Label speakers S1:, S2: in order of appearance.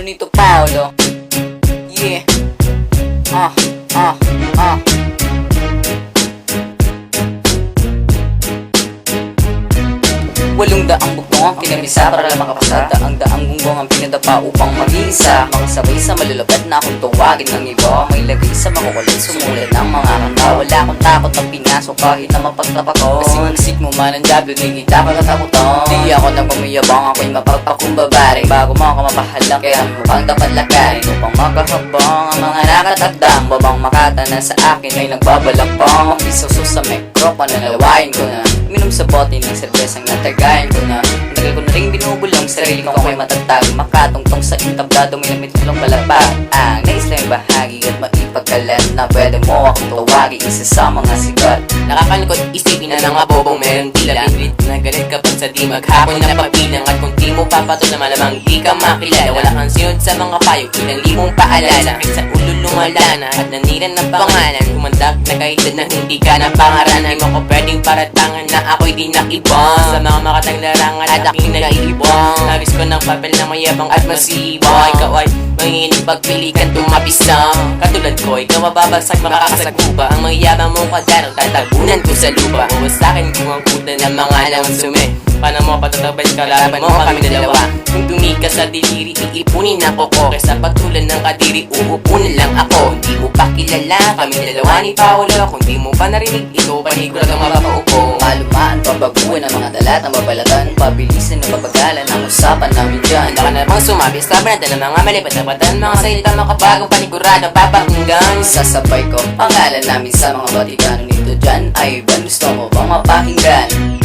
S1: Nito Paolo. Yeah. Walong daang bugtong ang kinamisa para lang makapasa. Daang gunggong ang pinadapa upang mag-iisa. Makasabay sa malulupad na akong tuwagin ng iba. May lagay sa makukulit, sumulat ng mga kanta. Wala akong takot ng pinasok kahit na mapagtapak ko. Kasi magsik mo man ang jablo, di kita kakatakutan. Di ako nagmamiyabang, ako'y mapagpakumbabari. Bago mo ako mapahalang, kaya mukhang dapat lakarin. Upang makahabang ang mga nakatagdang. Babang makatana sa akin ay nagbabalakpang. Isuso sa mikropan na nalawain ko na. Minom sa bote ng serbesang natagayan ko na. Matagal ko na rin binubulong, sarili ko ako'y matatag. Makatungtong sa intablado, may lamit tulong palapag. Ang nais lang bahagi at maipagkalat na pwede mo akong tuwagi, isa sa mga sikat.
S2: Nakakalungkot isipin na mga bobong meron tila. Pilit na galit kapag sa di maghapon na pabilang. At kung di mo papatol na malamang di ka makilala. Wala kang sinod sa mga payo, ilang libong paalala. Sakit sa ulo lumalana at naniran ng pangalan. Kumandak na kahit na hindi ka na pangaranan. Di mo ko pwedeng paratangan na ako'y di nakibang. Sa mga makatang larangan at aking nag-iibang. Nabis ko ng papel na mayabang at masibang. Ikaw ay manginig pagpilikan tumapisa. Katulad ko, ikaw mababagsak makakasaguba. Ang mayabang mong kadarang tatabunan ko sa lupa. Huwag sa'kin kung ang kuta ng mga nangsumi. Paano mo patatabay kalaban mo kami dalawa? Kung tumika sa diliri, iipunin ako ko. Kaysa pagtulan ng kadiri, uupunin lang ako. Hindi mo pa kilala kami dalawa ni Paolo. Kung di mo pa narinig, ito panigurat ang mapapaupo.
S1: Malumaan, pabaguin ang mga dalat ng babalatan. Pabilisin ang papagalan ang usapan namin dyan.
S2: Handa ka na bang sumabi sa banatan ng mga mali patapatan? Mga salita makabagong panigurado papakinggan.
S1: Sasabay ko pangalan namin sa mga Vatikano nito dyan. Ay ba gusto mo bang mapakinggan?